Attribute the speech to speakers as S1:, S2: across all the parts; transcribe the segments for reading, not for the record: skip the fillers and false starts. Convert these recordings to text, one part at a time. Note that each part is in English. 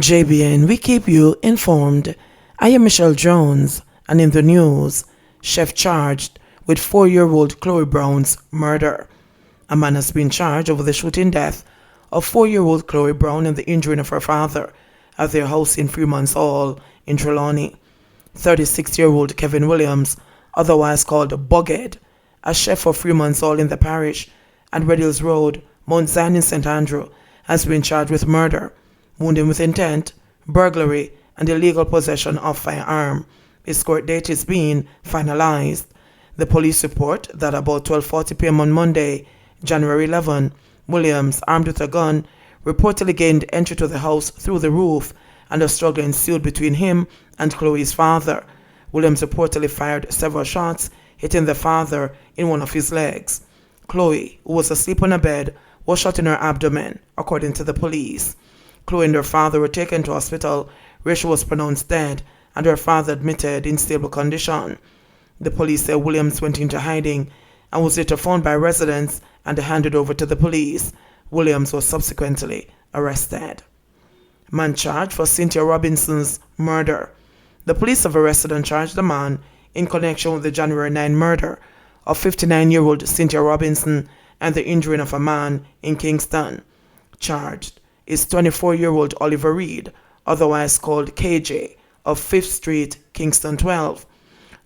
S1: JBN, we keep you informed. I am Michelle Jones, and in the news, chef charged with 4-year-old Chloe Brown's murder. A man has been charged over the shooting death of 4-year-old Chloe Brown and the injury of her father at their house in Freeman's Hall in Trelawney. 36-year-old Kevin Williams, otherwise called Bugged, a chef of Freeman's Hall in the parish and Red Hills Road, Mount Zion in St. Andrew, has been charged with murder, wounding with intent, burglary, and illegal possession of firearm. His court date is being finalized. The police report that about 12:40 p.m. on Monday, January 11, Williams, armed with a gun, reportedly gained entry to the house through the roof, and a struggle ensued between him and Chloe's father. Williams reportedly fired several shots, hitting the father in one of his legs. Chloe, who was asleep on a bed, was shot in her abdomen, according to the police. Chloe and her father were taken to hospital, where she was pronounced dead, and her father admitted in stable condition. The police say Williams went into hiding and was later found by residents and handed over to the police. Williams was subsequently arrested. Man charged for Cynthia Robinson's murder. The police have arrested and charged the man in connection with the January 9 murder of 59-year-old Cynthia Robinson and the injuring of a man in Kingston. Charged is 24-year-old Oliver Reed, otherwise called KJ, of 5th Street, Kingston 12.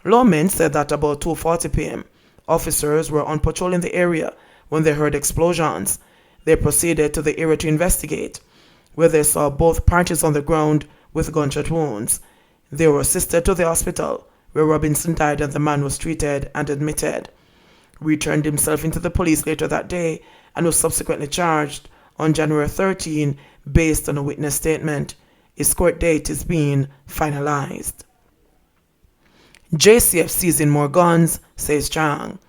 S1: Lawmen said that about 2:40 p.m., officers were on patrol in the area when they heard explosions. They proceeded to the area to investigate, where they saw both parties on the ground with gunshot wounds. They were assisted to the hospital, where Robinson died and the man was treated and admitted. Reed turned himself into the police later that day and was subsequently charged on January 13 based on a witness statement. His court date is being finalized. JCF seizing more guns, says Chang.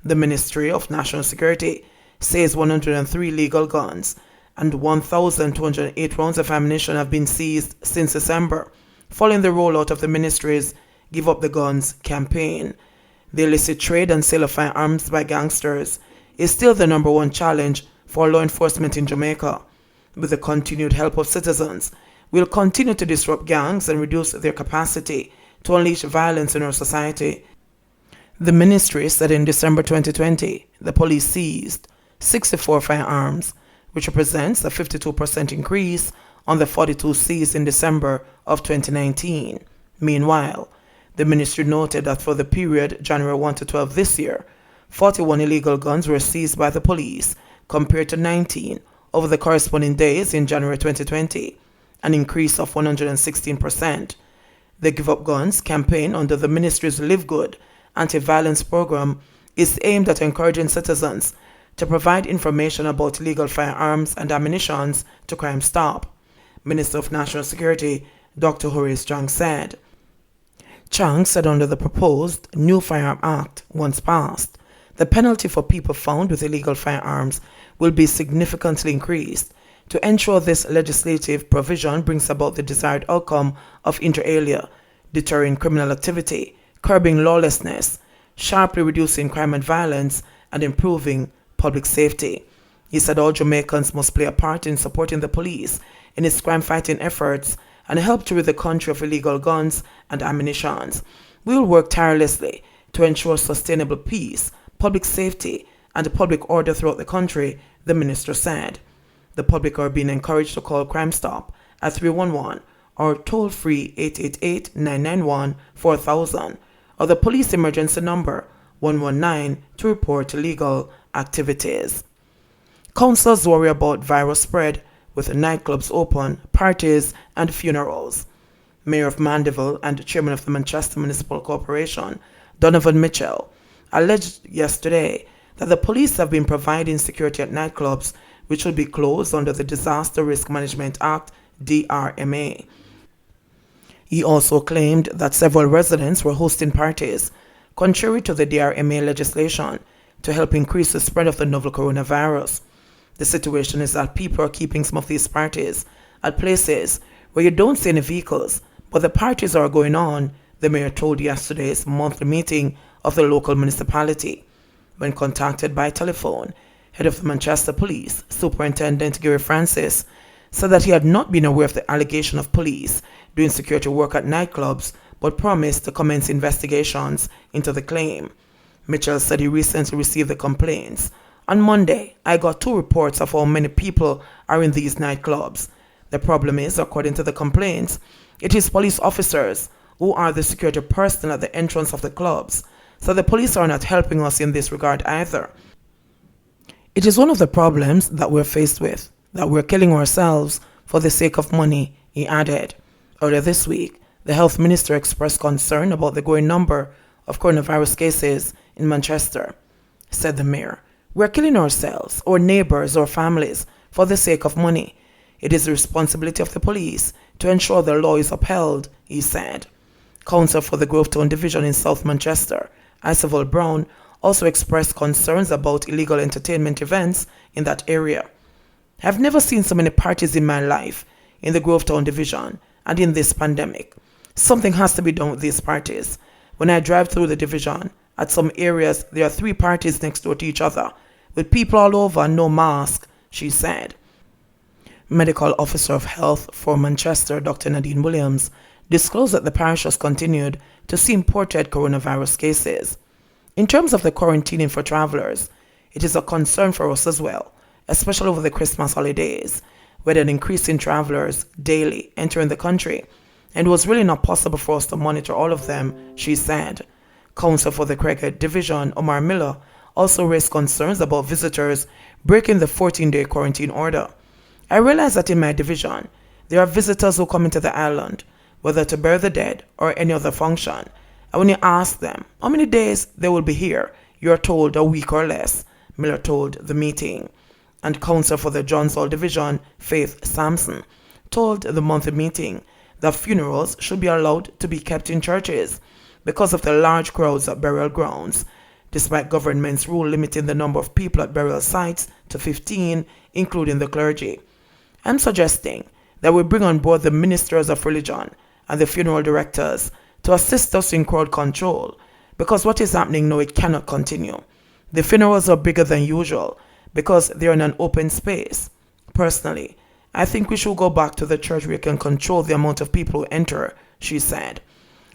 S1: The Ministry of National Security says 103 legal guns and 1,208 rounds of ammunition have been seized since December, following the rollout of the ministry's Give Up the Guns campaign. The illicit trade and sale of firearms by gangsters is still the number one challenge for law enforcement in Jamaica. With the continued help of citizens, we'll continue to disrupt gangs and reduce their capacity to unleash violence in our society. The ministry said in December 2020, the police seized 64 firearms, which represents a 52% increase on the 42 seized in December of 2019. Meanwhile, the ministry noted that for the period January 1 to 12 this year, 41 illegal guns were seized by the police, compared to 19 over the corresponding days in January 2020, an increase of 116%. The Give Up Guns campaign under the ministry's Live Good anti-violence program is aimed at encouraging citizens to provide information about illegal firearms and ammunition to Crime Stop. Minister of National Security Dr. Horace Chang said. Chang said under the proposed new Firearm Act, once passed, the penalty for people found with illegal firearms will be significantly increased. To ensure this legislative provision brings about the desired outcome of inter alia, deterring criminal activity, curbing lawlessness, sharply reducing crime and violence, and improving public safety. He said all Jamaicans must play a part in supporting the police in its crime-fighting efforts and help to rid the country of illegal guns and ammunition. We will work tirelessly to ensure sustainable peace, public safety, and public order throughout the country, the minister said. The public are being encouraged to call Crime Stop at 311 or toll-free 888-991-4000 or the police emergency number 119 to report illegal activities. Councils worry about virus spread with nightclubs open, parties, and funerals. Mayor of Mandeville and Chairman of the Manchester Municipal Corporation, Donovan Mitchell, alleged yesterday that the police have been providing security at nightclubs which will be closed under the Disaster Risk Management Act, DRMA. He also claimed that several residents were hosting parties, contrary to the DRMA legislation, to help increase the spread of the novel coronavirus. The situation is that people are keeping some of these parties at places where you don't see any vehicles, but the parties are going on, the mayor told yesterday's monthly meeting of the local municipality. When contacted by telephone, head of the Manchester Police, Superintendent Gary Francis, said that he had not been aware of the allegation of police doing security work at nightclubs, but promised to commence investigations into the claim. Mitchell said he recently received the complaints. On Monday, I got 2 reports of how many people are in these nightclubs. The problem is, according to the complaints, it is police officers who are the security personnel at the entrance of the clubs. So the police are not helping us in this regard either. It is one of the problems that we're faced with, that we're killing ourselves for the sake of money, he added. Earlier this week, the health minister expressed concern about the growing number of coronavirus cases in Manchester. Said the mayor, "We're killing ourselves, our neighbors, our families, for the sake of money. It is the responsibility of the police to ensure the law is upheld," he said. Councillor for the Grovetown Division in South Manchester, Iceville Brown, also expressed concerns about illegal entertainment events in that area. "I've never seen so many parties in my life in the Grovetown Division and in this pandemic. Something has to be done with these parties. When I drive through the division, at some areas there are 3 parties next door to each other, with people all over and no mask," she said. Medical Officer of Health for Manchester, Dr. Nadine Williams, disclosed that the parish has continued to see imported coronavirus cases. "In terms of the quarantining for travellers, it is a concern for us as well, especially over the Christmas holidays, with an increase in travellers daily entering the country, and it was really not possible for us to monitor all of them," she said. Councillor for the Craighead Division, Omar Miller, also raised concerns about visitors breaking the 14-day quarantine order. "I realize that in my division, there are visitors who come into the island, whether to bury the dead or any other function. And when you ask them how many days they will be here, you're told a week or less," Miller told the meeting. And Councillor for the Johnsall Division, Faith Sampson, told the monthly meeting that funerals should be allowed to be kept in churches because of the large crowds at burial grounds, despite government's rule limiting the number of people at burial sites to 15, including the clergy. "I'm suggesting that we bring on board the ministers of religion and the funeral directors to assist us in crowd control, because what is happening now, it cannot continue. The funerals are bigger than usual because they're in an open space. Personally, I think we should go back to the church where we can control the amount of people who enter," she said.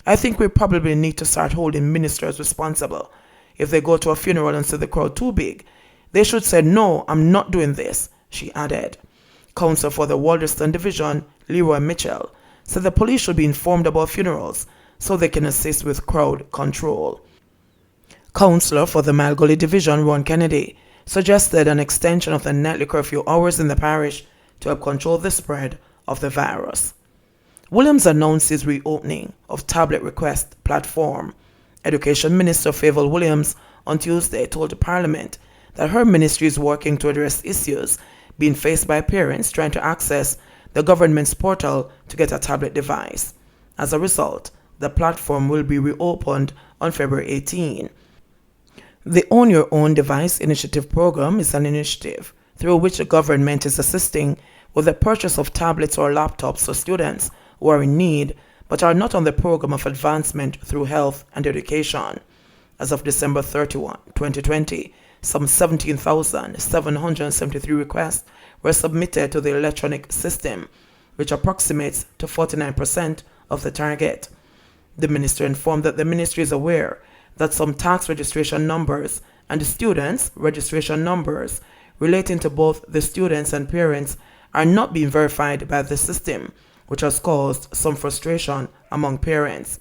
S1: "I think we probably need to start holding ministers responsible. If they go to a funeral and see the crowd too big, they should say, 'No, I'm not doing this,'" she added. Councillor for the Walderston Division, Leroy Mitchell, said the police should be informed about funerals so they can assist with crowd control. Councillor for the Malgully Division, Ron Kennedy, suggested an extension of the nightly curfew hours in the parish to help control the spread of the virus. Williams announced his reopening of tablet request platform. Education Minister Favour Williams on Tuesday told Parliament that her ministry is working to address issues being faced by parents trying to access the government's portal to get a tablet device. As a result, the platform will be reopened on February 18. The Own Your Own Device Initiative program is an initiative through which the government is assisting with the purchase of tablets or laptops for students who are in need but are not on the program of advancement through health and education. As of December 31, 2020, some 17,773 requests were submitted to the electronic system, which approximates to 49% of the target. The minister informed that the ministry is aware that some tax registration numbers and the students' registration numbers relating to both the students and parents are not being verified by the system, which has caused some frustration among parents.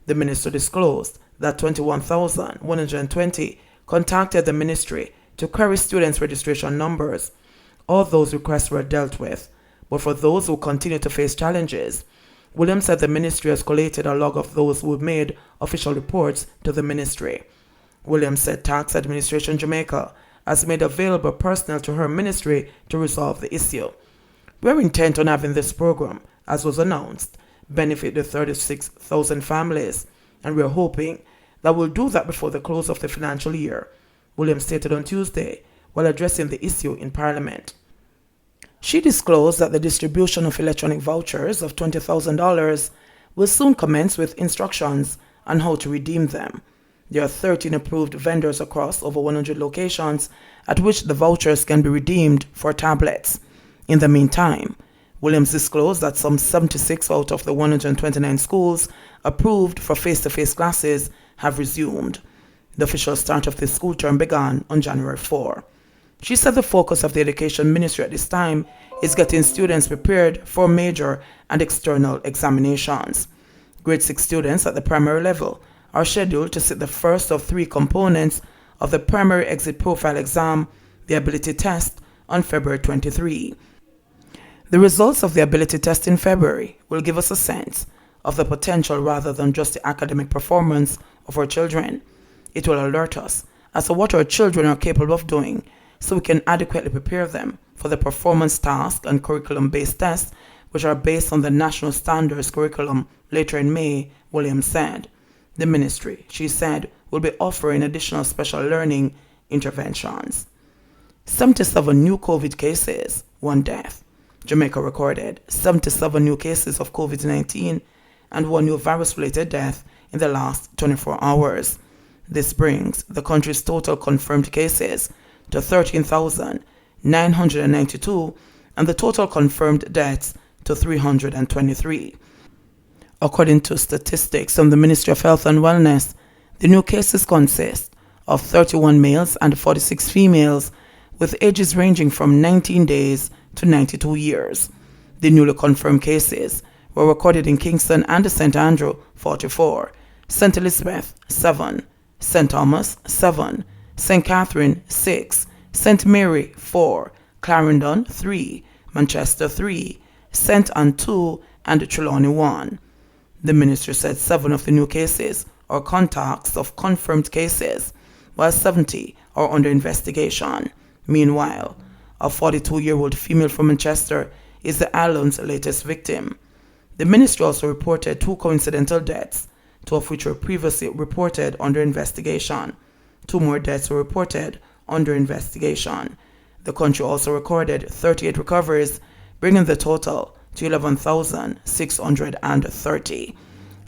S1: The minister disclosed that 21,120 contacted the ministry to query students' registration numbers. All those requests were dealt with, but for those who continue to face challenges, Williams said the ministry has collated a log of those who made official reports to the ministry. Williams said Tax Administration Jamaica has made available personnel to her ministry to resolve the issue. "We're intent on having this program, as was announced, benefit the 36,000 families, and we're hoping that we'll do that before the close of the financial year," Williams stated on Tuesday while addressing the issue in Parliament. She disclosed that the distribution of electronic vouchers of $20,000 will soon commence with instructions on how to redeem them. There are 13 approved vendors across over 100 locations at which the vouchers can be redeemed for tablets. In the meantime, Williams disclosed that some 76 out of the 129 schools approved for face-to-face classes have resumed. The official start of this school term began on January 4. She said the focus of the Education Ministry at this time is getting students prepared for major and external examinations. Grade 6 students at the primary level are scheduled to sit the first of 3 components of the primary exit profile exam, the ability test, on February 23. The results of the ability test in February will give us a sense of the potential rather than just the academic performance of our children. It will alert us as to what our children are capable of doing so we can adequately prepare them for the performance task and curriculum-based tests which are based on the National Standards curriculum later in May, Williams said. The ministry, she said, will be offering additional special learning interventions. 77 new COVID cases, 1 death. Jamaica recorded 77 new cases of COVID-19 and 1 new virus-related death in the last 24 hours. This brings the country's total confirmed cases to 13,992 and the total confirmed deaths to 323. According to statistics from the Ministry of Health and Wellness, the new cases consist of 31 males and 46 females with ages ranging from 19 days to 92 years. The newly confirmed cases were recorded in Kingston and St. Andrew, 44, St. Elizabeth, 7, St. Thomas, 7, St. Catherine, 6, St. Mary, 4, Clarendon, 3, Manchester, 3, St. Anne, 2, and Trelawney, 1. The ministry said 7 of the new cases are contacts of confirmed cases, while 70 are under investigation. Meanwhile, a 42-year-old female from Manchester is the island's latest victim. The ministry also reported 2 coincidental deaths, 2 of which were previously reported under investigation. 2 more deaths were reported under investigation. The country also recorded 38 recoveries, bringing the total to 11,630.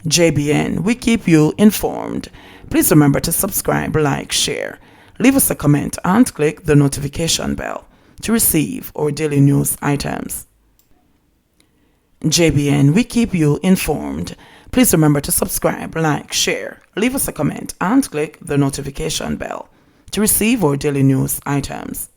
S1: JBN, we keep you informed. Please remember to subscribe, like, share, leave us a comment, and click the notification bell to receive our daily news items. JBN, we keep you informed. Please remember to subscribe, like, share, leave us a comment, and click the notification bell to receive our daily news items.